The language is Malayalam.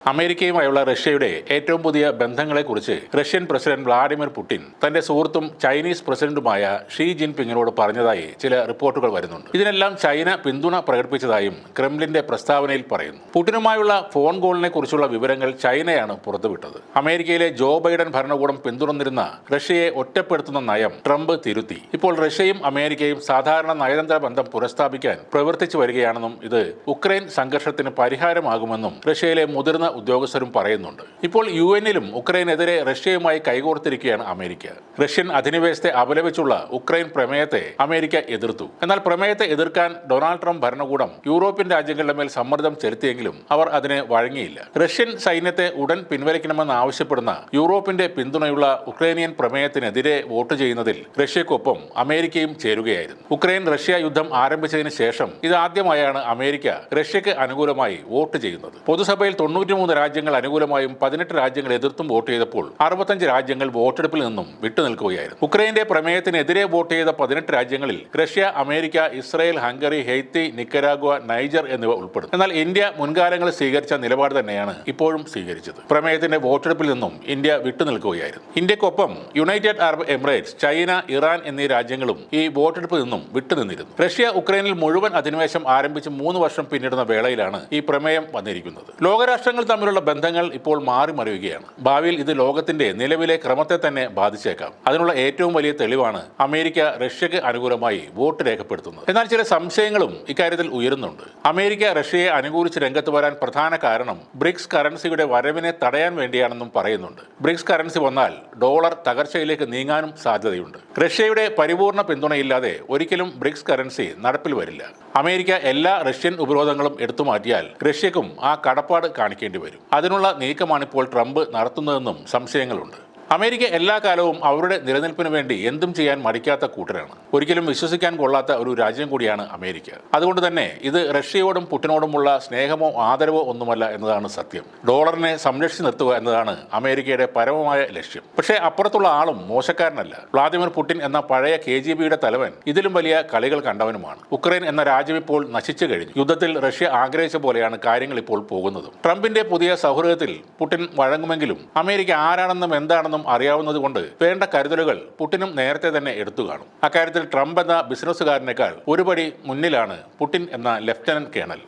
അമേരിക്കയുമായുള്ള റഷ്യയുടെ ഏറ്റവും പുതിയ ബന്ധങ്ങളെക്കുറിച്ച് റഷ്യൻ പ്രസിഡന്റ് വ്ളാഡിമിർ പുടിൻ തന്റെ സുഹൃത്തും ചൈനീസ് പ്രസിഡന്റുമായ ഷീ ജിൻപിങ്ങിനോട് പറഞ്ഞതായി ചില റിപ്പോർട്ടുകൾ വരുന്നുണ്ട്. ഇതിനെല്ലാം ചൈന പിന്തുണ പ്രകടിപ്പിച്ചതായും ക്രെംലിന്റെ പ്രസ്താവനയിൽ പറയുന്നു. പുടിനുമായുള്ള ഫോൺ കോളിനെ കുറിച്ചുള്ള വിവരങ്ങൾ ചൈനയാണ് പുറത്തുവിട്ടത്. അമേരിക്കയിലെ ജോ ബൈഡൻ ഭരണകൂടം പിന്തുടർന്നിരുന്ന റഷ്യയെ ഒറ്റപ്പെടുത്തുന്ന നയം ട്രംപ് തിരുത്തി. ഇപ്പോൾ റഷ്യയും അമേരിക്കയും സാധാരണ നയതന്ത്ര ബന്ധം പുനഃസ്ഥാപിക്കാൻ പ്രവർത്തിച്ചു വരികയാണെന്നും ഇത് ഉക്രൈൻ സംഘർഷത്തിന് പരിഹാരമാകുമെന്നും റഷ്യയിലെ മുതിർന്ന ഉദ്യോഗസ്ഥരും പറയുന്നുണ്ട്. ഇപ്പോൾ യുഎന്നിലും ഉക്രൈനെതിരെ റഷ്യയുമായി കൈകോർത്തിരിക്കുകയാണ് അമേരിക്ക. റഷ്യൻ അധിനിവേശത്തെ അപലപിച്ചുള്ള ഉക്രൈൻ പ്രമേയത്തെ അമേരിക്ക എതിർത്തു. എന്നാൽ പ്രമേയത്തെ എതിർക്കാൻ ഡൊണാൾഡ് ട്രംപ് ഭരണകൂടം യൂറോപ്യൻ രാജ്യങ്ങളുടെ മേൽ സമ്മർദ്ദം ചെലുത്തിയെങ്കിലും അവർ അതിന് വഴങ്ങിയില്ല. റഷ്യൻ സൈന്യത്തെ ഉടൻ പിൻവലിക്കണമെന്ന് ആവശ്യപ്പെടുന്ന യൂറോപ്പിന്റെ പിന്തുണയുള്ള ഉക്രൈനിയൻ പ്രമേയത്തിനെതിരെ വോട്ട് ചെയ്യുന്നതിൽ റഷ്യക്കൊപ്പം അമേരിക്കയും ചേരുകയായിരുന്നു. ഉക്രൈൻ റഷ്യ യുദ്ധം ആരംഭിച്ചതിന് ശേഷം ഇതാദ്യമായാണ് അമേരിക്ക റഷ്യക്ക് അനുകൂലമായി വോട്ട് ചെയ്യുന്നത്. പൊതുസഭയിൽ 93 രാജ്യങ്ങൾ അനുകൂലമായും 18 രാജ്യങ്ങൾ എതിർത്തും വോട്ട് ചെയ്തപ്പോൾ 65 രാജ്യങ്ങൾ വോട്ടെടുപ്പിൽ നിന്നും വിട്ടുനിൽക്കുകയായിരുന്നു. ഉക്രൈന്റെ പ്രമേയത്തിനെതിരെ വോട്ട് ചെയ്ത 18 രാജ്യങ്ങളിൽ Russia, America, Israel, Hungary, Haiti, Nicaragua, Niger എന്നിവ ഉൾപ്പെടുന്നു. എന്നാൽ ഇന്ത്യ മുൻകാലങ്ങളിൽ സ്വീകരിച്ച നിലപാട് തന്നെയാണ് ഇപ്പോഴും സ്വീകരിച്ചത്. പ്രമേയത്തിന്റെ വോട്ടെടുപ്പിൽ നിന്നും ഇന്ത്യ വിട്ടുനിൽക്കുകയായിരുന്നു. ഇന്ത്യക്കൊപ്പം United Arab Emirates, China, Iran എന്നീ രാജ്യങ്ങളും ഈ വോട്ടെടുപ്പിൽ നിന്നും വിട്ടുനിന്നിരുന്നു. റഷ്യ ഉക്രൈനിൽ മുഴുവൻ അധിനിവേശം ആരംഭിച്ച് 3 വർഷം പിന്നിടുന്ന വേളയിലാണ് ഈ പ്രമേയം വന്നിരിക്കുന്നത്. ലോകരാഷ്ട്രങ്ങൾ തമ്മിലുള്ള ബന്ധങ്ങൾ ഇപ്പോൾ മാറി മറിയുകയാണ്. ഭാവിയിൽ ഇത് ലോകത്തിന്റെ നിലവിലെ ക്രമത്തെ തന്നെ ബാധിച്ചേക്കാം. അതിനുള്ള ഏറ്റവും വലിയ തെളിവാണ് അമേരിക്ക റഷ്യക്ക് അനുകൂലമായി വോട്ട് രേഖപ്പെടുത്തുന്നത്. എന്നാൽ ചില സംശയങ്ങളും ഇക്കാര്യത്തിൽ ഉയരുന്നുണ്ട്. അമേരിക്ക റഷ്യയെ അനുകൂലിച്ച് രംഗത്ത് വരാൻ പ്രധാന കാരണം ബ്രിക്സ് കറൻസിയുടെ വരവിനെ തടയാൻ വേണ്ടിയാണെന്നും പറയുന്നുണ്ട്. ബ്രിക്സ് കറൻസി വന്നാൽ ഡോളർ തകർച്ചയിലേക്ക് നീങ്ങാനും സാധ്യതയുണ്ട്. റഷ്യയുടെ പരിപൂർണ പിന്തുണയില്ലാതെ ഒരിക്കലും ബ്രിക്സ് കറൻസി നടപ്പിൽ വരില്ല. അമേരിക്ക എല്ലാ റഷ്യൻ ഉപരോധങ്ങളും എടുത്തുമാറ്റിയാൽ റഷ്യക്കും ആ കടപ്പാട് കാണിക്കേണ്ടി വരും. അതിനുള്ള നീക്കമാണിപ്പോൾ ട്രംപ് നടത്തുന്നതെന്നും സംശയങ്ങളുണ്ട്. അമേരിക്ക എല്ലാ കാലവും അവരുടെ നിലനിൽപ്പിന് വേണ്ടി എന്തും ചെയ്യാൻ മടിക്കാത്ത കൂട്ടരാണ്. ഒരിക്കലും വിശ്വസിക്കാൻ കൊള്ളാത്ത ഒരു രാജ്യം കൂടിയാണ് അമേരിക്ക. അതുകൊണ്ട് തന്നെ ഇത് റഷ്യയോടും പുടിനോടുമുള്ള സ്നേഹമോ ആദരവോ ഒന്നുമല്ല എന്നതാണ് സത്യം. ഡോളറിനെ സംരക്ഷിച്ചു നിർത്തുക എന്നതാണ് അമേരിക്കയുടെ പരമമായ ലക്ഷ്യം. പക്ഷേ അപ്പുറത്തുള്ള ആളും മോശക്കാരനല്ല. വ്ളാദിമിർ പുടിൻ എന്ന പഴയ KGBയുടെ തലവൻ ഇതിലും വലിയ കളികൾ കണ്ടവനുമാണ്. ഉക്രൈൻ എന്ന രാജ്യം ഇപ്പോൾ നശിച്ചു കഴിഞ്ഞു. യുദ്ധത്തിൽ റഷ്യ ആഗ്രഹിച്ച പോലെയാണ് കാര്യങ്ങൾ ഇപ്പോൾ പോകുന്നതും. ട്രംപിന്റെ പുതിയ സൗഹൃദത്തിൽ പുടിൻ വഴങ്ങുമെങ്കിലും അമേരിക്ക ആരാണെന്നും എന്താണെന്നും അറിയാവുന്നത് കൊണ്ട് വേണ്ട കരുതലുകൾ പുടിനും നേരത്തെ തന്നെ എടുത്തു കാണും. അക്കാര്യത്തിൽ ട്രംപ് എന്ന ബിസിനസ്സുകാരനേക്കാൾ ഒരുപടി മുന്നിലാണ് പുടിൻ എന്ന ലഫ്റ്റനന്റ് കേണൽ.